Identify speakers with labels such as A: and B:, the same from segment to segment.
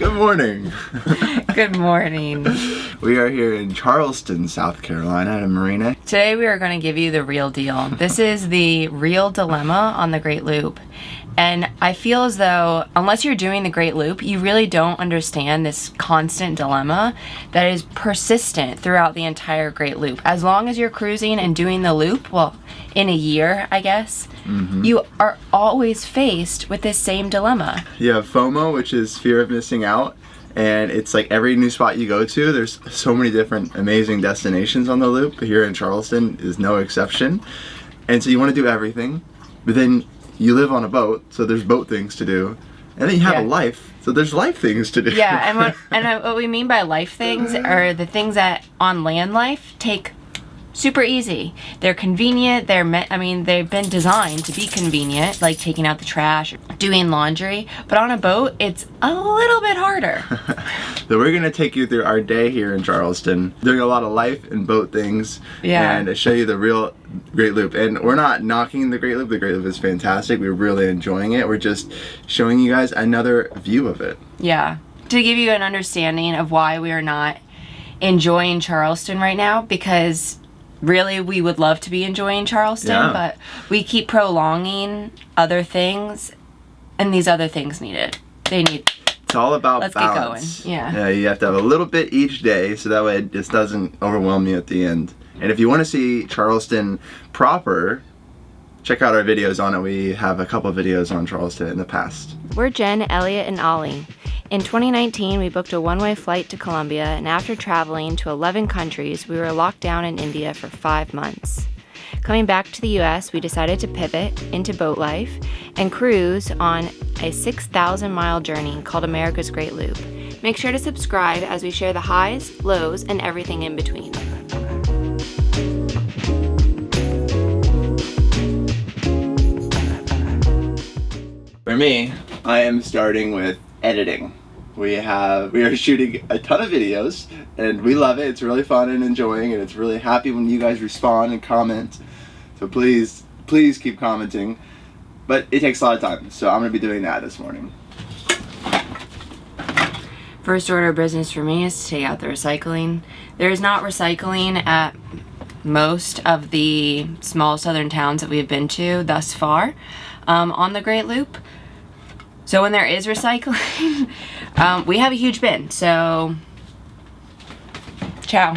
A: Good morning.
B: Good morning.
A: We are here in Charleston, South Carolina at a marina.
B: Today we are going to give you the real deal. This is the real dilemma on the Great Loop. And I feel as though, unless you're doing the Great Loop, you really don't understand this constant dilemma that is persistent throughout the entire Great Loop. As long as you're cruising and doing the loop, well, in a year, I guess, you are always faced with this same dilemma.
A: You have FOMO, which is fear of missing out. And it's like every new spot you go to, there's so many different amazing destinations on the loop. Here in Charleston is no exception. And so you want to do everything, but then you live on a boat, so there's boat things to do. And then you have a life, so there's life things to do.
B: Yeah, and what we mean by life things are the things that on land life take super easy. They're convenient. They've been designed to be convenient, like taking out the trash, doing laundry. But on a boat, it's a little bit harder.
A: So we're gonna take you through our day here in Charleston, doing a lot of life and boat things, and show you the real Great Loop. And we're not knocking the Great Loop. The Great Loop is fantastic. We're really enjoying it. We're just showing you guys another view of it.
B: Yeah, to give you an understanding of why we are not enjoying Charleston right now, because really, we would love to be enjoying Charleston, but we keep prolonging other things, and these other things need it.
A: It's all about balance.
B: Let's get going. Yeah,
A: you have to have a little bit each day, so that way it just doesn't overwhelm you at the end. And if you want to see Charleston proper, check out our videos on it. We have a couple videos on Charleston in the past.
C: We're Jen, Elliot, and Ollie. In 2019, we booked a one-way flight to Colombia, and after traveling to 11 countries, we were locked down in India for 5 months. Coming back to the US, we decided to pivot into boat life and cruise on a 6,000-mile journey called America's Great Loop. Make sure to subscribe as we share the highs, lows, and everything in between.
A: For me, I am starting with editing. We are shooting a ton of videos, and we love it. It's really fun and enjoying, and it's really happy when you guys respond and comment. So please keep commenting. But it takes a lot of time, so I'm going to be doing that this morning.
B: First order of business for me is to take out the recycling. There is not recycling at most of the small southern towns that we've been to thus far on the Great Loop. So when there is recycling, we have a huge bin, so ciao.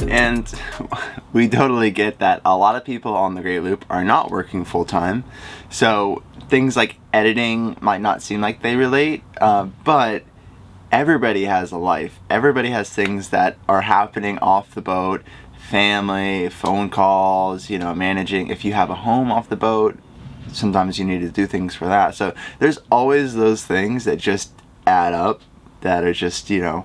A: And we totally get that a lot of people on the Great Loop are not working full-time, so things like editing might not seem like they relate, but everybody has a life. Everybody has things that are happening off the boat, family, phone calls, managing. If you have a home off the boat, sometimes you need to do things for that. So there's always those things that just add up, that are just, they're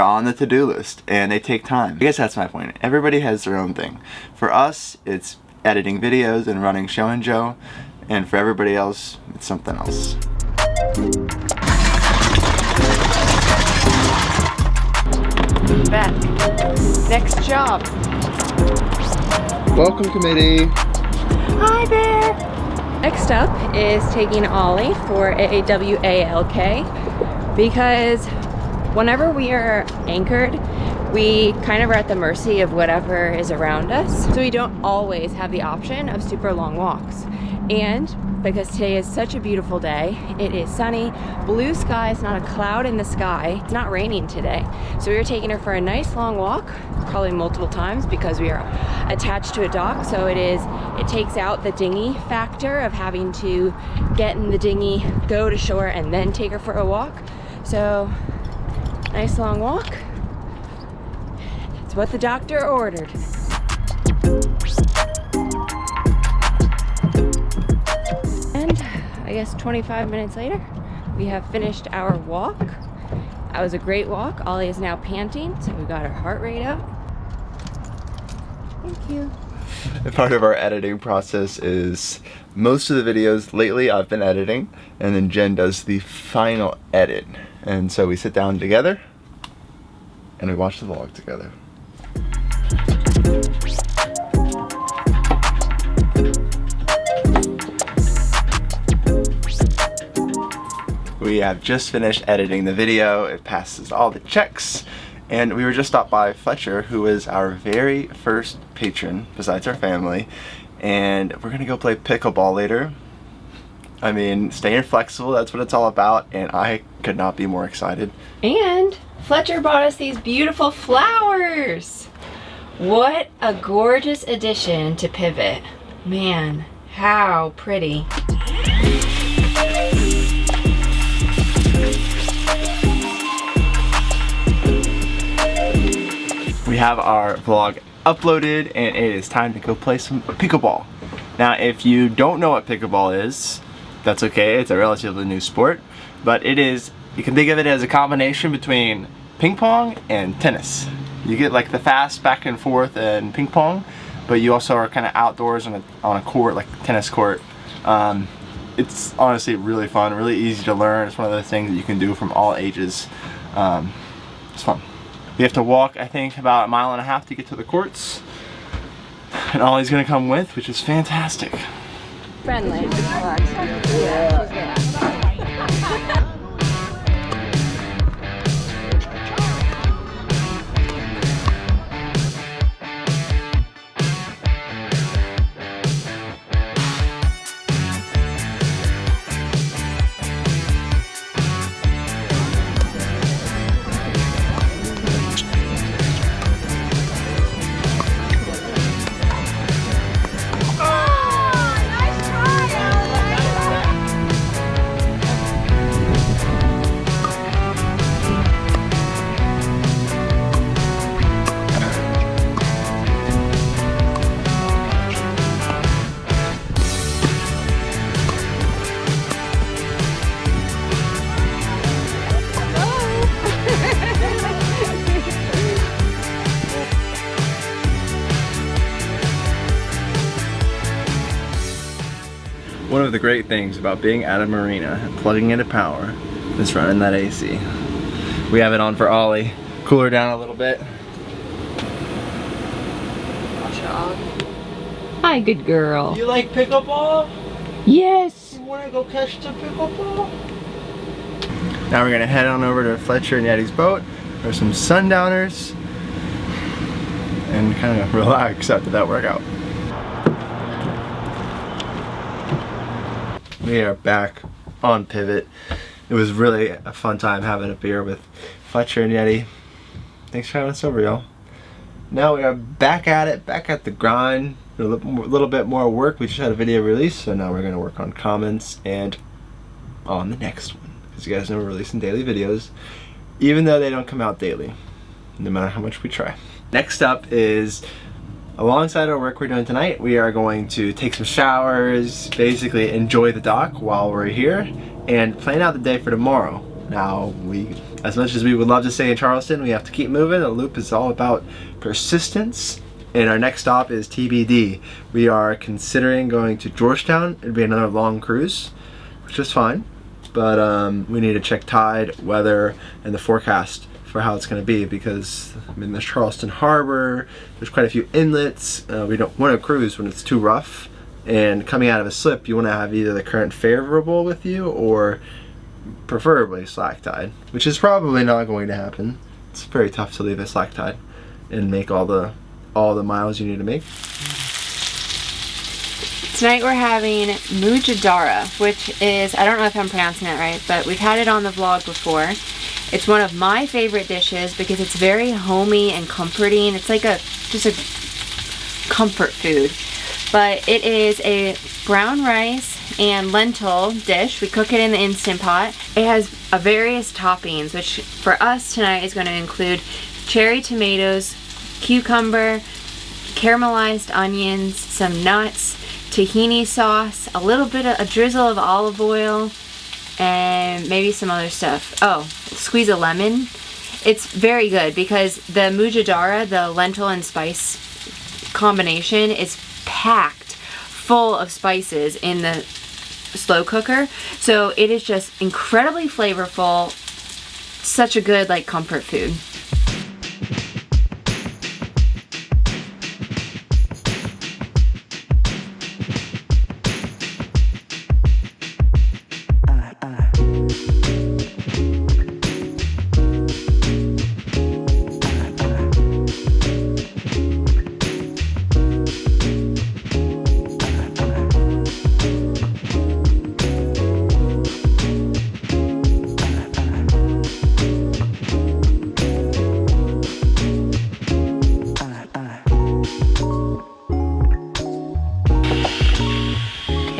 A: on the to-do list and they take time. I guess that's my point. Everybody has their own thing. For us, it's editing videos and running Show and Joe, and for everybody else, it's something else.
B: Back. Next job.
A: Welcome, committee.
B: Hi there. Next up is taking Ollie for AGLCA, because whenever we are anchored, we kind of are at the mercy of whatever is around us. So we don't always have the option of super long walks. And because today is such a beautiful day, it is sunny, blue skies, not a cloud in the sky, it's not raining today. So we are taking her for a nice long walk, probably multiple times because we are attached to a dock. So it takes out the dinghy factor of having to get in the dinghy, go to shore, and then take her for a walk. So nice long walk. It's what the doctor ordered. And I guess 25 minutes later, we have finished our walk. That was a great walk. Ollie is now panting, so we got her heart rate up. Thank you.
A: Part of our editing process is most of the videos lately I've been editing, and then Jen does the final edit. And so we sit down together and we watch the vlog together. We have just finished editing the video. It passes all the checks. And we were just stopped by Fletcher, who is our very first patron, besides our family. And we're gonna go play pickleball later. I mean, staying flexible, that's what it's all about. And I could not be more excited.
B: And Fletcher brought us these beautiful flowers. What a gorgeous addition to Pivot. Man, how pretty.
A: We have our vlog uploaded and it is time to go play some pickleball. Now, if you don't know what pickleball is, that's okay. It's a relatively new sport, but it is, you can think of it as a combination between ping pong and tennis. You get like the fast back and forth and ping pong, but you also are kind of outdoors on a court, like a tennis court. It's honestly really fun, really easy to learn. It's one of those things that you can do from all ages. It's fun. We have to walk, I think, about 1.5 miles to get to the courts. And Ollie's gonna come with, which is fantastic.
B: Friendly.
A: One of the great things about being at a marina and plugging into power is running that AC. We have it on for Ollie. Cool her down a little bit.
B: Hi, good girl.
A: You like pickleball?
B: Yes.
A: You wanna go catch the pickleball? Now we're gonna head on over to Fletcher and Yeti's boat for some sundowners and kind of relax after that workout. We are back on Pivot. It was really a fun time having a beer with Fletcher and Yeti. Thanks for having us over, y'all. Now we are back at it, back at the grind. A little bit more work. We just had a video release, so now we're gonna work on comments and on the next one. Because you guys know we're releasing daily videos, even though they don't come out daily, no matter how much we try. Next up is, alongside our work we're doing tonight, we are going to take some showers, basically enjoy the dock while we're here, and plan out the day for tomorrow. Now, as much as we would love to stay in Charleston, we have to keep moving. The loop is all about persistence, and our next stop is TBD. We are considering going to Georgetown. It'd be another long cruise, which is fine, but we need to check tide, weather, and the forecast for how it's going to be, because I mean, there's Charleston Harbor, there's quite a few inlets. We don't want to cruise when it's too rough, and coming out of a slip you want to have either the current favorable with you or preferably slack tide, which is probably not going to happen. It's very tough to leave a slack tide and make all the miles you need to make.
C: Tonight we're having Mujadara, which is, I don't know if I'm pronouncing it right, but we've had it on the vlog before. It's one of my favorite dishes because it's very homey and comforting. It's like just a comfort food. But it is a brown rice and lentil dish. We cook it in the Instant Pot. It has various toppings, which for us tonight is going to include cherry tomatoes, cucumber, caramelized onions, some nuts, tahini sauce, a drizzle of olive oil, and maybe some other stuff. Oh, squeeze a lemon. It's very good because the Mujadara, the lentil and spice combination, is packed full of spices in the slow cooker. So it is just incredibly flavorful. Such a good like comfort food.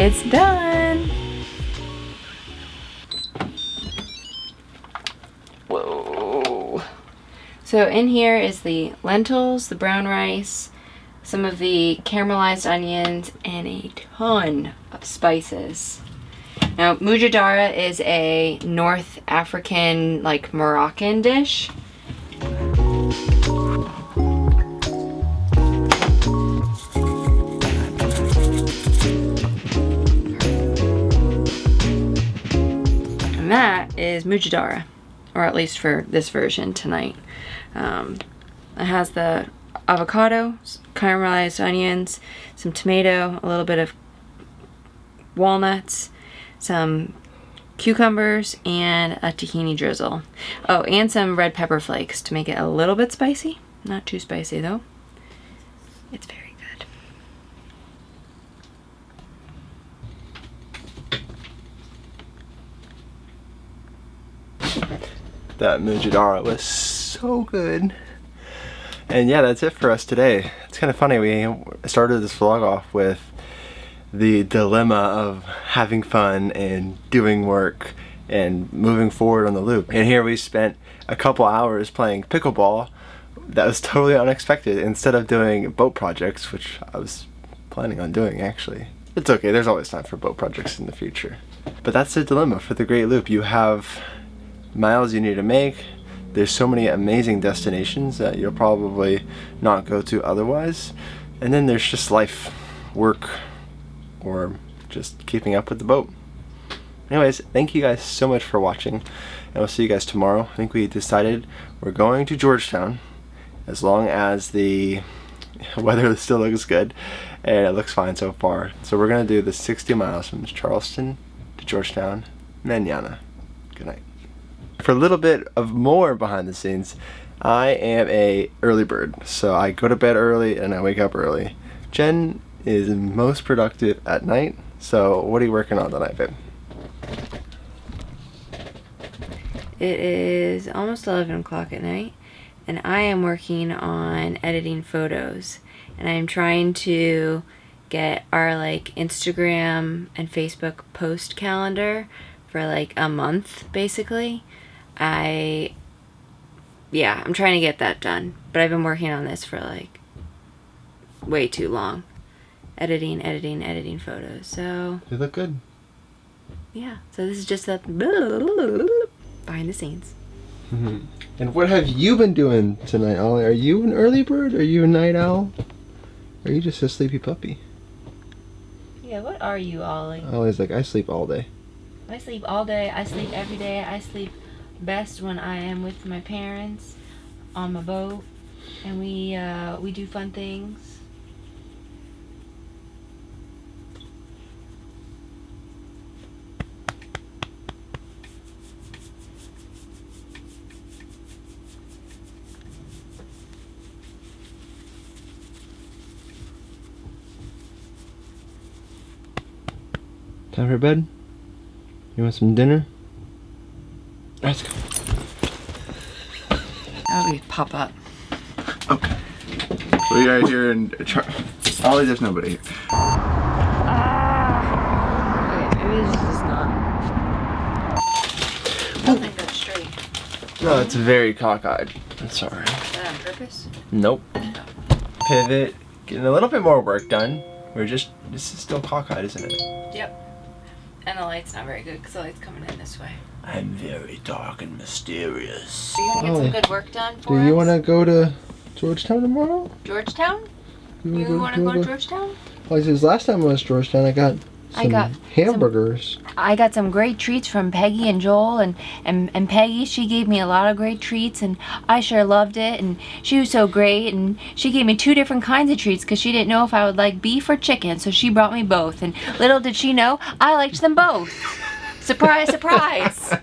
C: It's done. Whoa. So in here is the lentils, the brown rice, some of the caramelized onions, and a ton of spices. Now, Mujadara is a North African, like Moroccan dish. That is Mujadara, or at least for this version tonight. It has the avocado, caramelized onions, some tomato, a little bit of walnuts, some cucumbers, and a tahini drizzle. Oh, and some red pepper flakes to make it a little bit spicy. Not too spicy though. It's very good.
D: That Mujadara was so good. And yeah, that's it for us today. It's kind of funny, we started this vlog off with the dilemma of having fun and doing work and moving forward on the loop. And here we spent a couple hours playing pickleball. That was totally unexpected. Instead of doing boat projects, which I was planning on doing actually. It's okay, there's always time for boat projects in the future. But that's the dilemma for the Great Loop. You have miles you need to make. There's so many amazing destinations that you'll probably not go to otherwise. And then there's just life, work, or just keeping up with the boat. Anyways, thank you guys so much for watching, and we'll see you guys tomorrow. I think we decided we're going to Georgetown as long as the weather still looks good, and it looks fine so far. So we're gonna do the 60 miles from Charleston to Georgetown, mañana. Good night. For a little bit of more behind the scenes, I am a early bird, so I go to bed early and I wake up early. Jen is most productive at night, so what are you working on tonight, babe?
C: It is almost 11 o'clock at night, and I am working on editing photos, and I'm trying to get our like Instagram and Facebook post calendar for like a month basically. I'm trying to get that done, but I've been working on this for like way too long. Editing photos. So
D: They look good.
C: yeah, so this is just a behind the scenes.
D: Mm-hmm. And what have you been doing tonight, Ollie? Are you an early bird? Are you a night owl? Or are you just a sleepy puppy?
C: Yeah, what are you, Ollie?
D: Ollie's like, I sleep all day.
C: I sleep all day. I sleep every day. I sleep best when I am with my parents on my boat, and we do fun things.
D: Time for bed? You want some dinner? Let's go.
C: Oh, we pop up.
A: Okay. We are here in Ollie, there's nobody here.
C: Okay, maybe this is just not. I don't think that's straight.
D: No, it's very cockeyed. I'm sorry.
C: Is that on purpose?
D: Nope. Pivot. Getting a little bit more work done. This is still cockeyed, isn't it?
C: Yep. And the light's not very good because the light's coming in this way.
D: I'm very dark and mysterious.
C: Are you gonna get some good work done for us?
D: Do you want to go to Georgetown tomorrow?
C: Georgetown? You want to go to Georgetown?
D: Like this last time I was to Georgetown, I got hamburgers.
C: I got some great treats from Peggy and Joel, and Peggy, she gave me a lot of great treats, and I sure loved it, and she was so great, and she gave me 2 different kinds of treats because she didn't know if I would like beef or chicken, so she brought me both, and little did she know, I liked them both. Surprise, surprise.